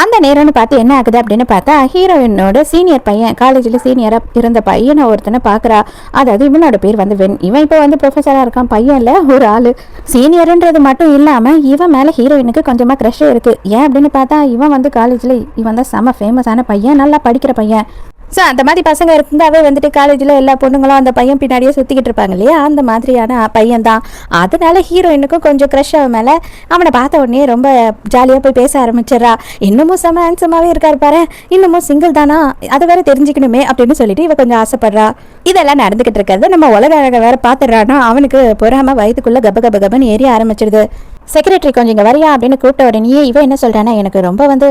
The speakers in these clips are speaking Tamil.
அந்த நேரம்னு பார்த்து என்ன ஆகுது அப்படின்னு பார்த்தா ஹீரோயினோட சீனியர் பையன் காலேஜில் சீனியராக இருந்த பையனை ஒருத்தனை பார்க்குறா. அதாவது இவனோட பேர் வந்து வென். இவன் இப்போ வந்து ப்ரொஃபஸராக இருக்கான். பையன் இல்லை, ஒரு ஆள். சீனியர்ன்றது மட்டும் இல்லாமல் இவன் மேலே ஹீரோயினுக்கு கொஞ்சமாக க்ரஷ் இருக்குது. ஏன் அப்படின்னு பார்த்தா இவன் வந்து காலேஜில் இவன் தான் செம்ம ஃபேமஸான பையன், நல்லா படிக்கிற பையன். ஸோ அந்த மாதிரி பசங்க இருந்தாவே வந்துட்டு காலேஜில் எல்லா பொண்ணுங்களும் அந்த பையன் பின்னாடியே சுற்றிக்கிட்டு இருப்பாங்க இல்லையா, அந்த மாதிரியான பையன் தான். அதனால ஹீரோயினுக்கும் கொஞ்சம் க்ரஷ் அவன் மேலே. அவனை பார்த்த உடனே ரொம்ப ஜாலியாக போய் பேச ஆரம்பிச்சிடறா. இன்னமும் செம ஹேண்ட்ஸமாகவே இருக்கார் பாரு, இன்னமும் சிங்கிள் தானா, அதை வேற தெரிஞ்சுக்கணுமே அப்படின்னு சொல்லிட்டு இவ கொஞ்சம் ஆசைப்படுறா. இதெல்லாம் நடந்துக்கிட்டு இருக்கிறது நம்ம உலக அழகை வேற பார்த்துடுறான்னா அவனுக்கு பொறாம வயதுக்குள்ளே கபன்னு ஏறி ஆரம்பிச்சிடுது. செக்ரட்டரி கொஞ்சம் இங்கே வரியா அப்படின்னு கூப்பிட்ட உடனே இவன் என்ன சொல்கிறான்னா, எனக்கு ரொம்ப வந்து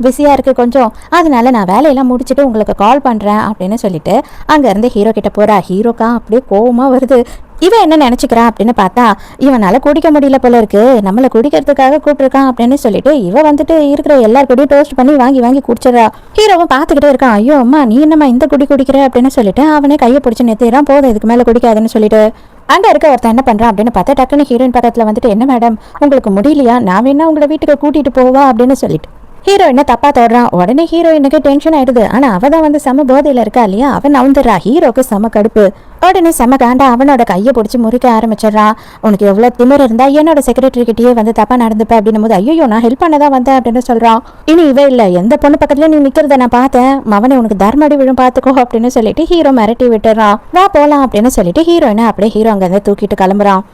பிஸியாக இருக்குது கொஞ்சம், அதனால நான் வேலையெல்லாம் முடிச்சுட்டு உங்களுக்கு கால் பண்ணுறேன் அப்படின்னு சொல்லிட்டு அங்கேருந்து ஹீரோ கிட்ட போகிறா. ஹீரோக்கா அப்படியே கோவமாக வருது. இவன் என்ன நினச்சிக்கிறான் அப்படின்னு பார்த்தா, இவனால் குடிக்க முடியல போல இருக்கு, நம்மளை குடிக்கிறதுக்காக கூப்பிட்டுருக்கான் அப்படின்னு சொல்லிட்டு இவன் வந்துட்டு இருக்கிற எல்லாருக்கூடையும் டோஸ்ட் பண்ணி வாங்கி குடிச்சிடறா. ஹீரோவும் பார்த்துக்கிட்டே இருக்கான். ஐயோ அம்மா நீ என்னம்மா இந்த குடிக்கிற அப்படின்னு சொல்லிட்டு அவனே கையை பிடிச்சி நிறுத்திடுறான். போதும் இதுக்கு மேலே குடிக்காதுன்னு சொல்லிட்டு அங்கே இருக்க ஒருத்தன் என்ன பண்ணுறான் அப்படின்னு பார்த்தா டக்குன்னு ஹீரோயின் பக்கத்தில் வந்துட்டு, என்ன மேடம் உங்களுக்கு முடியலையா, நான் வேணா உங்களை வீட்டுக்கு கூட்டிகிட்டு போவா அப்படின்னு சொல்லிட்டு ஹீரோயினை தப்பா தோடுறான். உடனே ஹீரோயினுக்கு டென்ஷன் ஆயிடுது. ஆனா அவ தான் வந்து செம போதையில இருக்கா இல்லையா, அவன் நவுந்துடுறா. ஹீரோக்கு செம கடுப்பு. உடனே செம காண்டா அவனோட கையை பிடிச்சி முறிக்க ஆரம்பிச்சிடறான். உனக்கு எவ்வளோ திமிர் இருந்தா என்னோட செக்ரட்டரி கிட்டேயே வந்து தப்பா நடந்துப்ப அப்படின்னும் போது, ஐயோ நான் ஹெல்ப் பண்ணதான் வந்தேன் அப்படின்னு சொல்றான். இனி இவ இல்லை, எந்த பொண்ணு பக்கத்துல நீ நிக்கிறத நான் பார்த்தேன், மவனை உனக்கு தர்மடி விழும் பார்த்துக்கோ அப்படின்னு சொல்லிட்டு ஹீரோ மிரட்டி விட்டுறான். வா போலாம் அப்படின்னு சொல்லிட்டு ஹீரோயினை அப்படியே ஹீரோ அங்கேருந்து தூக்கிட்டு கிளம்புறான்.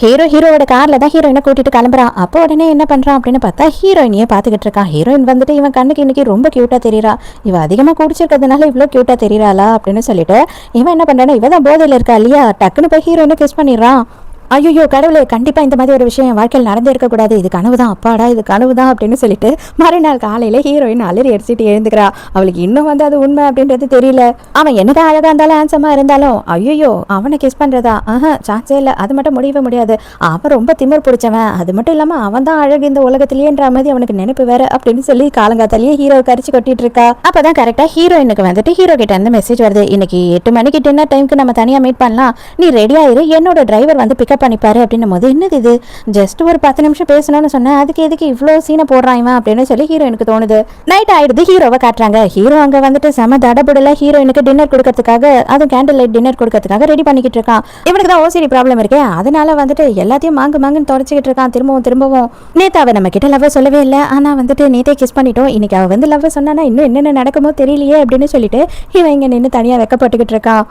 ஹீரோவோட கார்ல தான் ஹீரோயினை கூட்டிட்டு கிளம்புறான். அப்போ உடனே என்ன பண்றான் அப்படின்னு பார்த்தா ஹீரோயினையே பார்த்துக்கிட்டு இருக்கான். ஹீரோயின் வந்துட்டு இவன் கண்ணுக்கு இன்னைக்கு ரொம்ப கியூட்டா தெரியறா, இவ அதிகமா குடிச்சிருக்கிறதுனால இவ்வளோ கியூட்டா தெரியறாளா அப்படின்னு சொல்லிட்டு இவன் என்ன பண்றானா, இவ தான் போதையில இருக்கா இல்லையா, டக்குன்னு போய் ஹீரோயினை கிஸ் பண்ணிடுறான். ஐயோ கடவுளே, கண்டிப்பாக இந்த மாதிரி ஒரு விஷயம் என் வாழ்க்கையில் நடந்தே இருக்கக்கூடாது, இது கனவு தான், அப்பாடா இது கனவு தான் அப்படின்னு சொல்லிட்டு மறுநாள் காலையில் ஹீரோயின் அலறி அடிச்சுட்டு எழுந்துக்கிறா. அவளுக்கு இன்னும் வந்து அது உண்மை அப்படின்றது தெரியல. அவன் என்னதான் அழகாக இருந்தாலும் ஹேண்ட்ஸமாக இருந்தாலும் ஐயோ அவனை கிஸ் பண்ணுறதா, சான்ஸே இல்லை, அது மட்டும் முடியவே முடியாது. அவன் ரொம்ப திமிர் பிடிச்சவன், அது மட்டும் இல்லாமல் அவன் தான் அழகு இந்த உலகத்திலேன்ற மாதிரி அவனுக்கு நினைப்பு வேற அப்படின்னு சொல்லி காலங்காத்தாலேயே ஹீரோ கரிச்சு கொட்டிட்டு இருக்கா. அப்போதான் கரெக்டாக ஹீரோயினுக்கு வந்துட்டு ஹீரோ கிட்ட இருந்து மெசேஜ் வருது, இன்னைக்கு 8 மணிக்கு டின்னர் டைமுக்கு நம்ம தனியாக மீட் பண்ணலாம், நீ ரெடியாயிரு, என்னோட டிரைவர் வந்து பிக்கப் பண்ணிப்பாரு அப்படின்னும் போது, என்னது இது ஜஸ்ட் ஒரு 10 நிமிஷம் பேசணும்னு சொன்னேன், அதுக்கு எதுக்கு இவ்வளோ சீனை போடுறான் இவன் அப்படின்னு சொல்லி ஹீரோயினுக்கு தோணுது. நைட் ஆயிடுது. ஹீரோவை காட்டுறாங்க. ஹீரோ அங்கே வந்துட்டு செம தடபுடல ஹீரோயினுக்கு டின்னர் கொடுக்கறதுக்காக, அதுவும் கேண்டில் லைட் டின்னர் கொடுக்கறதுக்காக ரெடி பண்ணிக்கிட்டு இருக்கான். இவனுக்கு தான் ஓசிடி ப்ராப்ளம் இருக்கே, அதனால வந்துட்டு எல்லாத்தையும் மாங்குன்னு தொடச்சிக்கிட்டு இருக்கான். திரும்பவும் நேத்து அவ நம்ம கிட்ட லவ் சொல்லவே இல்லை, ஆனா வந்துட்டு நேத்தே கிஸ் பண்ணிட்டோம், இன்னைக்கு அவ வந்து லவ் சொன்னா இன்னும் என்னென்ன நடக்குமோ தெரியலையே அப்படின்னு சொல்லிட்டு இவன் இங்க நின்று தனியா வெக்கப்பட்டுக்கிட்டு இருக்கான்.